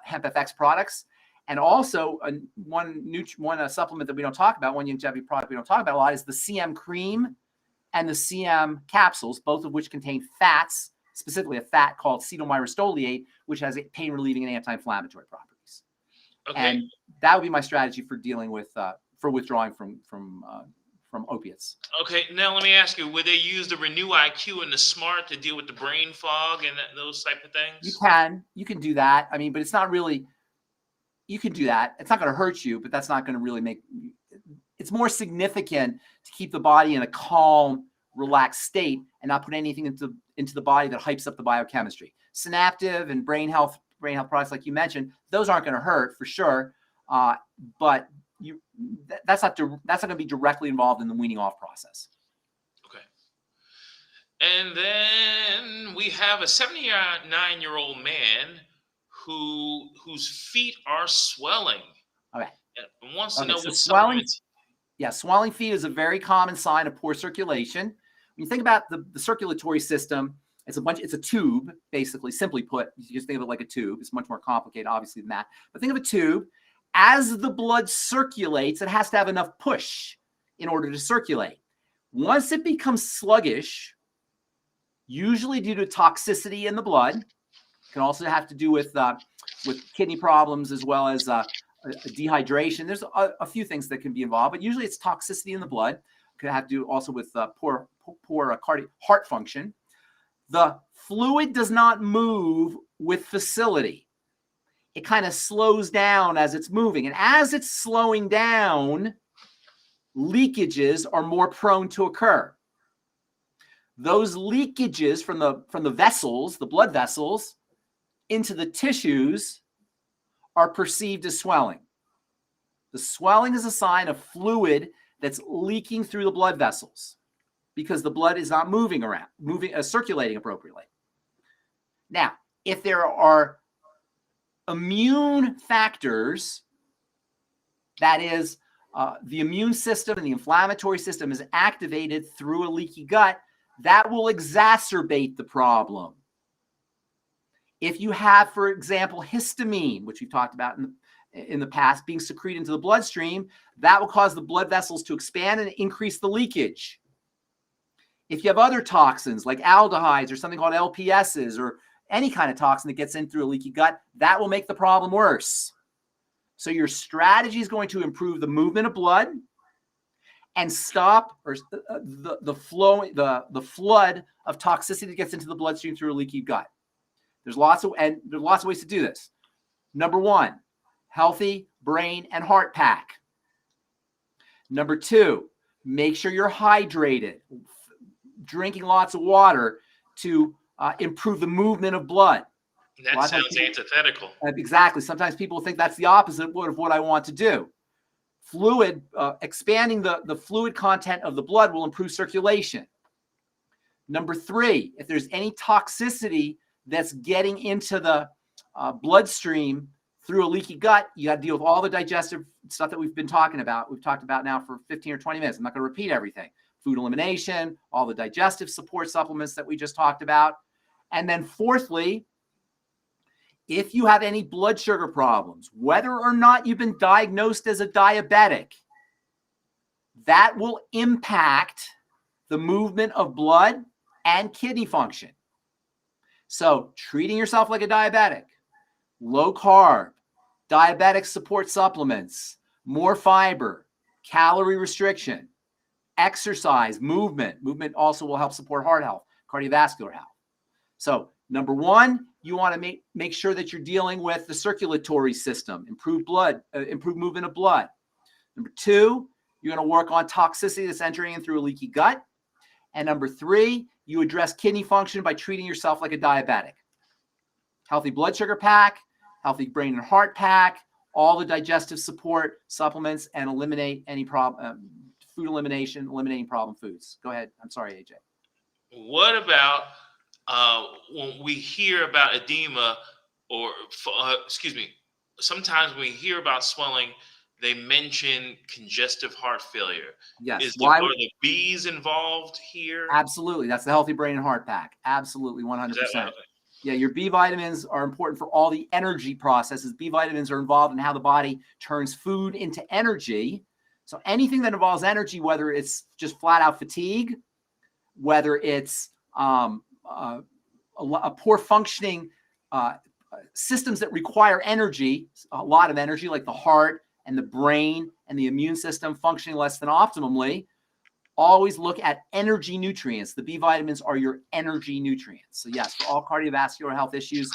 Hemp FX products. And also one supplement that we don't talk about, one Youngevity product we don't talk about a lot, is the CM cream and the CM capsules, both of which contain fats, specifically a fat called cetyl-myristoleate, which has pain relieving and anti-inflammatory properties. Okay. And that would be my strategy for dealing with for withdrawing from opiates. Okay, now let me ask you: would they use the Renew IQ and the Smart to deal with the brain fog and those type of things? You can do that. I mean, but it's not really. You can do that. It's not going to hurt you, but that's not going to really make. It's more significant to keep the body in a calm, relaxed state and not put anything into the body that hypes up the biochemistry. Synaptive and brain health products, like you mentioned, those aren't going to hurt for sure, but that's not going to be directly involved in the weaning off process. Okay. And then we have a 79-year-old man whose feet are swelling. Okay. And wants to know what swelling. Yeah, swelling feet is a very common sign of poor circulation. When you think about the circulatory system, it's a tube, basically. Simply put, you just think of it like a tube. It's much more complicated, obviously, than that. But think of a tube. As the blood circulates, it has to have enough push in order to circulate. Once it becomes sluggish, usually due to toxicity in the blood, it can also have to do with kidney problems as well as dehydration. There's a few things that can be involved, but usually it's toxicity in the blood. It could have to do also with poor heart function. The fluid does not move with facility. It kind of slows down as it's moving. And as it's slowing down, leakages are more prone to occur. Those leakages from the vessels, the blood vessels, into the tissues are perceived as swelling. The swelling is a sign of fluid that's leaking through the blood vessels because the blood is not circulating appropriately. Now, if there are immune factors, that is, the immune system and the inflammatory system is activated through a leaky gut, that will exacerbate the problem. If you have, for example, histamine, which we've talked about in the past, being secreted into the bloodstream, that will cause the blood vessels to expand and increase the leakage. If you have other toxins like aldehydes or something called LPSs or any kind of toxin that gets in through a leaky gut, that will make the problem worse. So your strategy is going to improve the movement of blood and stop the flood of toxicity that gets into the bloodstream through a leaky gut. There's lots of ways to do this. Number one, healthy brain and heart pack. Number two, make sure you're hydrated, drinking lots of water to improve the movement of blood. That sounds antithetical. Exactly. Sometimes people think that's the opposite of what I want to do. Expanding the fluid content of the blood will improve circulation. Number three, if there's any toxicity that's getting into the bloodstream through a leaky gut, you got to deal with all the digestive stuff that we've been talking about. We've talked about now for 15 or 20 minutes. I'm not going to repeat everything, food elimination, all the digestive support supplements that we just talked about. And then fourthly, if you have any blood sugar problems, whether or not you've been diagnosed as a diabetic, that will impact the movement of blood and kidney function. So treating yourself like a diabetic, low carb, diabetic support supplements, more fiber, calorie restriction, exercise, movement. Movement also will help support heart health, cardiovascular health. So number one, you want to make sure that you're dealing with the circulatory system, improve movement of blood. Number two, you're going to work on toxicity that's entering in through a leaky gut. And number three, you address kidney function by treating yourself like a diabetic. Healthy blood sugar pack, healthy brain and heart pack, all the digestive support supplements, and eliminate any problem, food elimination, eliminating problem foods. Go ahead. I'm sorry, AJ. What about when we hear about edema, or sometimes when we hear about swelling, they mention congestive heart failure. Yes. Are the B's involved here? Absolutely. That's the Healthy Brain and Heart Pack. Absolutely, 100%. Yeah, your B vitamins are important for all the energy processes. B vitamins are involved in how the body turns food into energy. So anything that involves energy, whether it's just flat out fatigue, whether it's a poor functioning systems that require energy, a lot of energy, like the heart and the brain and the immune system functioning less than optimally, always look at energy nutrients. The B vitamins are your energy nutrients. So yes, for all cardiovascular health issues,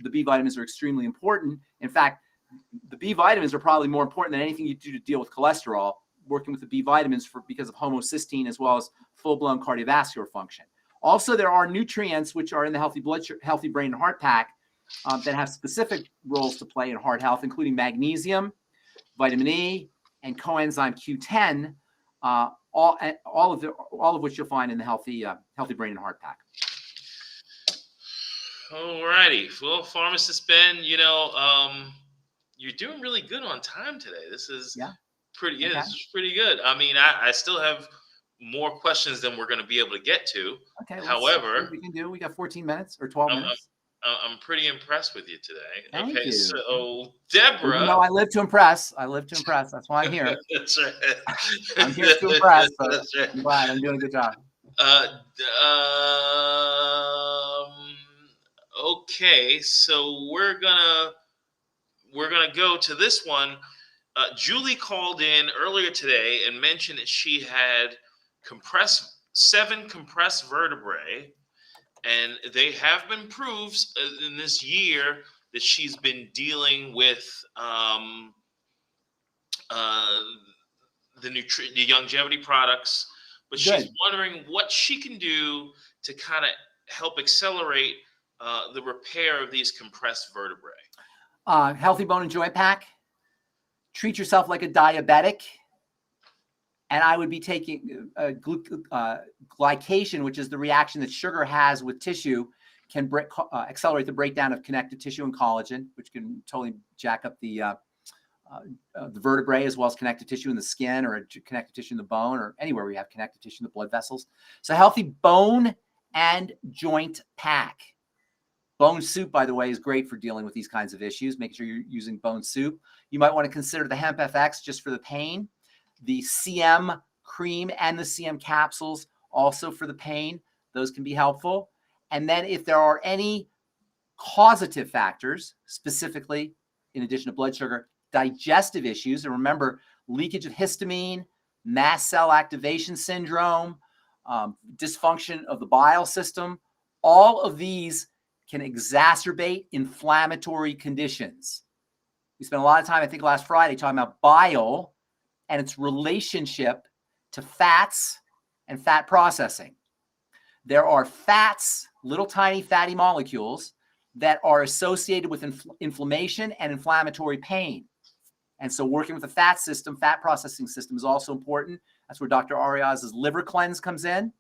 the B vitamins are extremely important. In fact, the B vitamins are probably more important than anything you do to deal with cholesterol, working with the B vitamins because of homocysteine as well as full-blown cardiovascular function. Also, there are nutrients which are in the Healthy Brain and Heart Pack that have specific roles to play in heart health, including magnesium, vitamin E, and coenzyme Q10, all of which you'll find in the Healthy Brain and Heart Pack. All righty. Well, Pharmacist Ben, you're doing really good on time today. This is pretty. Yeah, okay. This is pretty good. I mean, I still have more questions than we're going to be able to get to. Okay. However, we can do. We got 14 minutes or 12 minutes. I'm pretty impressed with you today. Thank you. So Deborah. I live to impress. That's why I'm here. That's right. I'm here to impress. So That's right. I'm glad I'm doing a good job. Okay, so we're gonna go to this one. Julie called in earlier today and mentioned that she had 7 compressed vertebrae. And they have been proved in this year that she's been dealing with the longevity products, but she's wondering what she can do to kind of help accelerate the repair of these compressed vertebrae. Healthy Bone and Joint Pack. Treat yourself like a diabetic. And I would be taking glycation, which is the reaction that sugar has with tissue, can accelerate the breakdown of connective tissue and collagen, which can totally jack up the vertebrae as well as connective tissue in the skin or connective tissue in the bone or anywhere where you have connective tissue in the blood vessels. So Healthy Bone and Joint Pack. Bone soup, by the way, is great for dealing with these kinds of issues. Make sure you're using bone soup. You might want to consider the Hemp FX just for the pain. The CM cream and the CM capsules also for the pain. Those can be helpful. And then if there are any causative factors, specifically, in addition to blood sugar, digestive issues, and remember, leakage of histamine, mast cell activation syndrome, dysfunction of the bile system, all of these can exacerbate inflammatory conditions. We spent a lot of time, I think last Friday, talking about bile and its relationship to fats and fat processing. There are fats, little tiny fatty molecules, that are associated with inflammation and inflammatory pain. And so working with the fat system, fat processing system is also important. That's where Dr. Ariaz's liver cleanse comes in.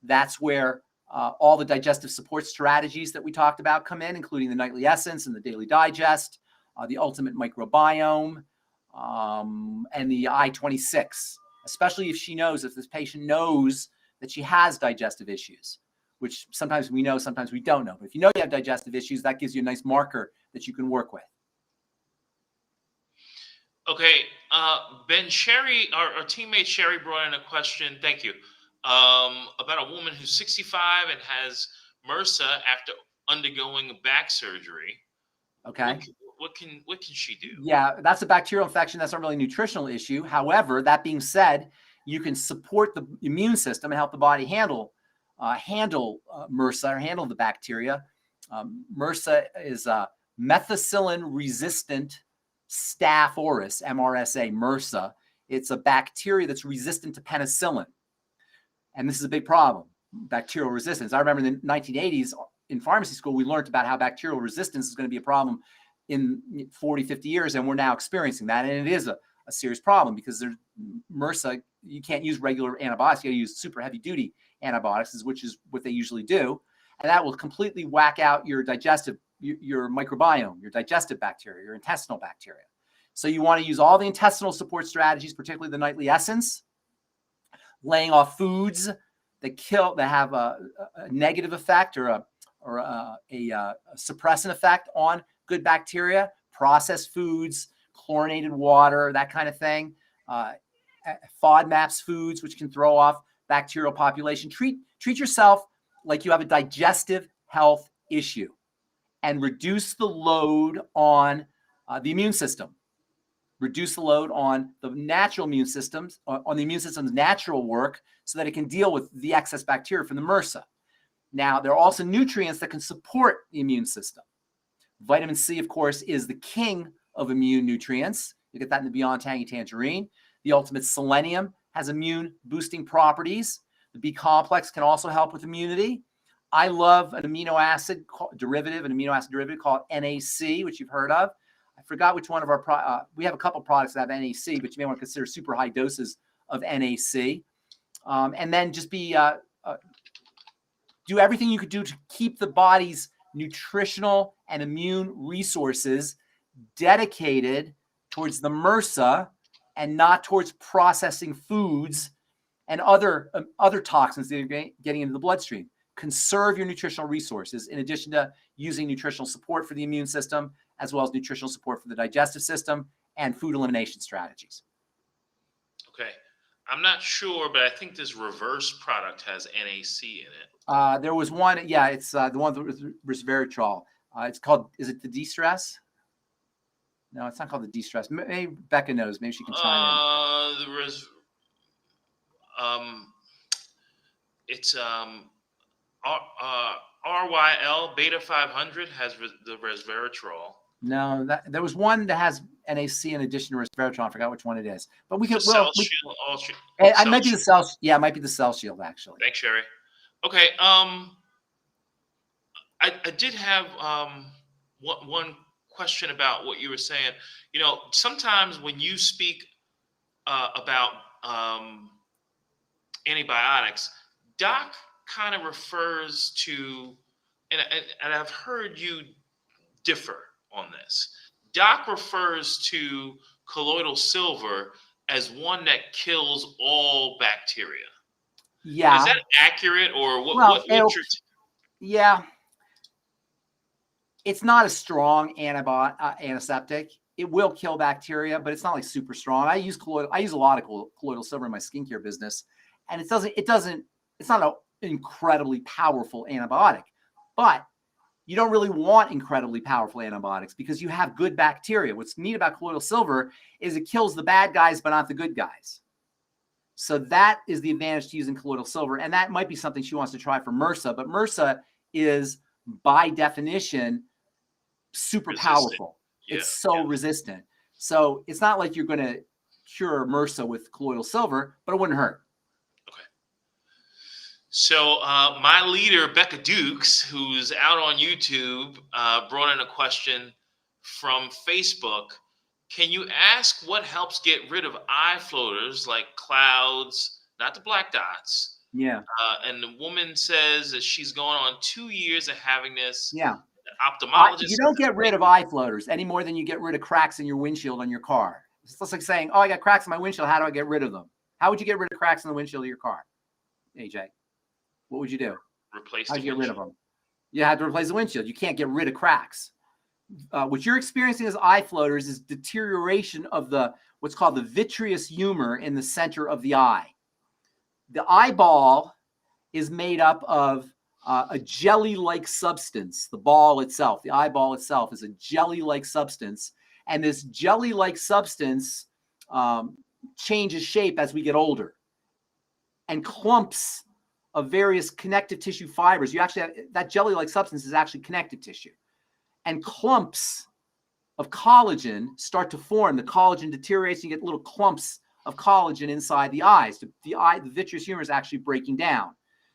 That's where all the digestive support strategies that we talked about come in, including the nightly essence and the daily digest, the ultimate microbiome, and the I-26, especially if this patient knows that she has digestive issues, which sometimes we know, sometimes we don't know. But if you know you have digestive issues, that gives you a nice marker that you can work with. Okay, Ben, Sherry, our teammate Sherry brought in a question. Thank you. About a woman who's 65 and has MRSA after undergoing back surgery. Okay. What can she do? Yeah, that's a bacterial infection. That's not really a nutritional issue. However, that being said, you can support the immune system and help the body handle MRSA or handle the bacteria. MRSA is methicillin-resistant Staph aureus, MRSA, MRSA. It's a bacteria that's resistant to penicillin. And this is a big problem, bacterial resistance. I remember in the 1980s in pharmacy school, we learned about how bacterial resistance is going to be a problem in 40, 50 years, and we're now experiencing that. And it is a serious problem because there's MRSA, you can't use regular antibiotics. You got to use super heavy-duty antibiotics, which is what they usually do. And that will completely whack out your microbiome, your digestive bacteria, your intestinal bacteria. So you want to use all the intestinal support strategies, particularly the nightly essence, laying off foods that have a negative effect or a suppressant effect on good bacteria, processed foods, chlorinated water, that kind of thing. FODMAPs foods, which can throw off bacterial population. Treat yourself like you have a digestive health issue and reduce the load on the immune system. Reduce the load on the natural immune systems, on the immune system's natural work so that it can deal with the excess bacteria from the MRSA. Now, there are also nutrients that can support the immune system. Vitamin C, of course, is the king of immune nutrients. You get that in the Beyond Tangy Tangerine. The Ultimate Selenium has immune boosting properties. The B complex can also help with immunity. I love an amino acid derivative called NAC, which you've heard of. I forgot which one of our we have a couple products that have NAC, but you may want to consider super high doses of NAC. And then just do everything you could do to keep the body's nutritional and immune resources dedicated towards the MRSA and not towards processing foods and other toxins that are getting into the bloodstream. Conserve your nutritional resources in addition to using nutritional support for the immune system, as well as nutritional support for the digestive system and food elimination strategies. Okay. I'm not sure, but I think this reverse product has NAC in it. There was one, yeah, it's the one with resveratrol. It's called, is it the de-stress? No, it's not called the de-stress. Maybe Becca knows. Maybe she can chime in. It's RYL Beta 500 has the resveratrol. No, there was one that has NAC in addition to resveratrol. I forgot which one it is. But we can. It might be the cell. Yeah, it might be the Cell Shield actually. Thanks, Sherry. Okay. I did have one question about what you were saying. You know, sometimes when you speak about antibiotics, Doc kind of refers to, and I've heard you differ on this. Doc refers to colloidal silver as one that kills all bacteria. Yeah. Is that accurate, or what? Well, yeah. It's not a strong antiseptic. It will kill bacteria, but it's not like super strong. I use a lot of colloidal silver in my skincare business, and it's not an incredibly powerful antibiotic. But you don't really want incredibly powerful antibiotics because you have good bacteria. What's neat about colloidal silver is it kills the bad guys, but not the good guys. So that is the advantage to using colloidal silver. And that might be something she wants to try for MRSA, but MRSA is by definition super powerful. Yeah, it's so resistant. So it's not like you're going to cure MRSA with colloidal silver, but it wouldn't hurt. Okay. So my leader, Becca Dukes, who's out on YouTube, brought in a question from Facebook. Can you ask what helps get rid of eye floaters like clouds, not the black dots? Yeah. And the woman says that she's going on 2 years of having this. Yeah. Ophthalmologist. You don't get rid of eye floaters any more than you get rid of cracks in your windshield on your car. It's just like saying, oh, I got cracks in my windshield. How do I get rid of them? How would you get rid of cracks in the windshield of your car, AJ? What would you do? Replace How'd the you get rid of windshield. them? You had to replace the windshield. You can't get rid of cracks. What you're experiencing as eye floaters is deterioration of what's called the vitreous humor in the center of the eye. The eyeball is made up of a jelly-like substance. The ball itself, the eyeball itself, is a jelly-like substance, and this jelly-like substance changes shape as we get older, and clumps of various connective tissue fibers. You actually have, that jelly-like substance is actually connective tissue, and clumps of collagen start to form. The collagen deteriorates, and you get little clumps of collagen inside the eyes. The vitreous humor is actually breaking down.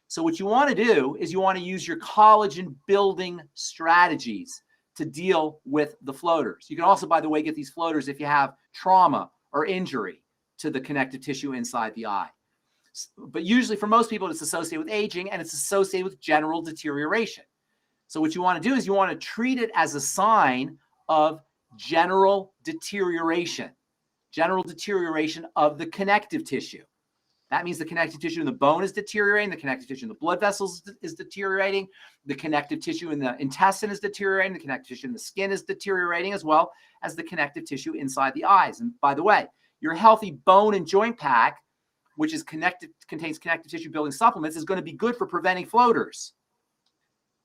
So what you want to do is you want to use your collagen building strategies to deal with the floaters. You can also, by the way, get these floaters if you have trauma or injury to the connective tissue inside the eye. But usually for most people, it's associated with aging, and it's associated with general deterioration. So what you want to do is you want to treat it as a sign of general deterioration of the connective tissue. That means the connective tissue in the bone is deteriorating, the connective tissue in the blood vessels is deteriorating, the connective tissue in the intestine is deteriorating, the connective tissue in the skin is deteriorating, as well as the connective tissue inside the eyes. And by the way, your healthy bone and joint pack, which contains connective tissue building supplements, is going to be good for preventing floaters.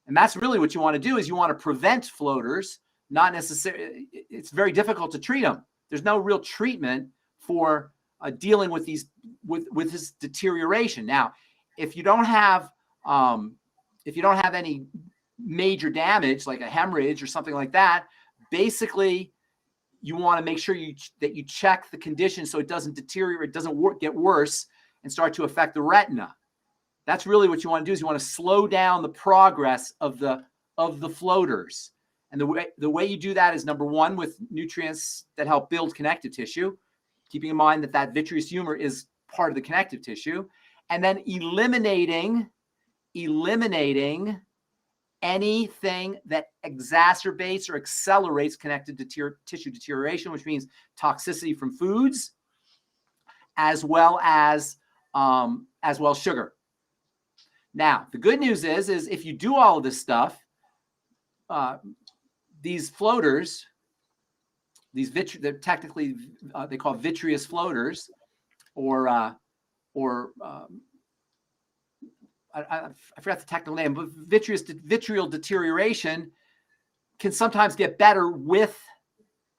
And that's really what you want to do, is you want to prevent floaters, not necessarily. It's very difficult to treat them. There's no real treatment for dealing with with this deterioration. Now, if you don't have any major damage, like a hemorrhage or something like that, basically you want to make sure that you check the condition so it doesn't deteriorate, doesn't get worse and start to affect the retina. That's really what you want to do, is you want to slow down the progress of the floaters. And the way you do that is, number one, with nutrients that help build connective tissue, keeping in mind that vitreous humor is part of the connective tissue, and then eliminating anything that exacerbates or accelerates connective tissue deterioration, which means toxicity from foods, as well as sugar. Now, the good news is if you do all of this stuff, these floaters, they're technically they call vitreous floaters, or I forgot the technical name, but vitreal deterioration can sometimes get better with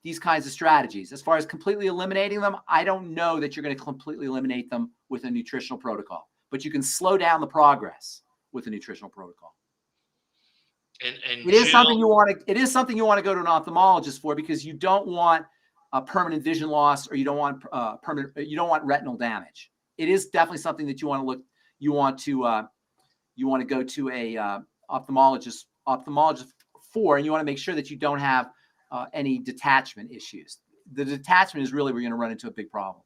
these kinds of strategies. As far as completely eliminating them, I don't know that you're going to completely eliminate them with a nutritional protocol, but you can slow down the progress with a nutritional protocol. And it is something you want to go to an ophthalmologist for, because you don't want permanent vision loss, or you don't want retinal damage. It is definitely something that you want to go to a ophthalmologist for, and you want to make sure that you don't have any detachment issues. The detachment is really where you're going to run into a big problem.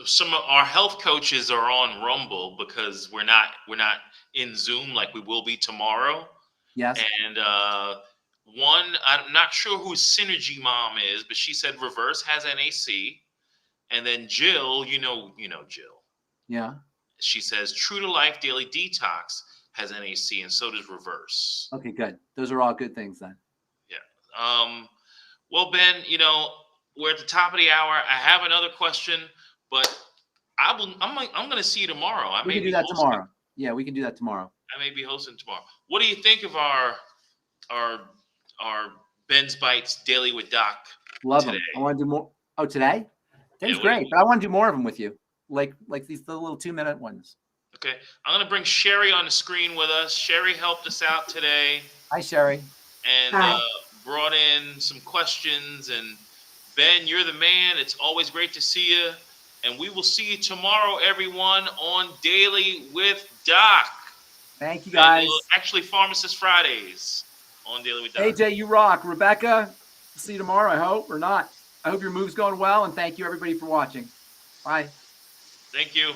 Some of our health coaches are on Rumble because we're not in Zoom like we will be tomorrow. Yes. And one, I'm not sure who Synergy Mom is, but she said Reverse has NAC. And then Jill, you know Jill. Yeah. She says True to Life Daily Detox has NAC, and so does Reverse. Okay, good. Those are all good things then. Yeah. Well, Ben, we're at the top of the hour. I have another question, but I'm going to see you tomorrow. We can do that tomorrow. Yeah, we can do that tomorrow. I may be hosting tomorrow. What do you think of our Ben's Bites Daily with Doc? Love today? them. I want to do more. Oh, today? Today's Yeah, great, but I want to do more of them with you, like the little 2-minute ones. Okay, I'm going to bring Sherry on the screen with us. Sherry helped us out today. Hi, Sherry. And brought in some questions. And Ben, you're the man. It's always great to see you. And we will see you tomorrow, everyone, on Daily with Doc. Thank you, guys. Actually, Pharmacist Fridays on Daily with Doc. AJ, you rock. Rebecca, see you tomorrow, I hope, or not. I hope your move's going well, and thank you, everybody, for watching. Bye. Thank you.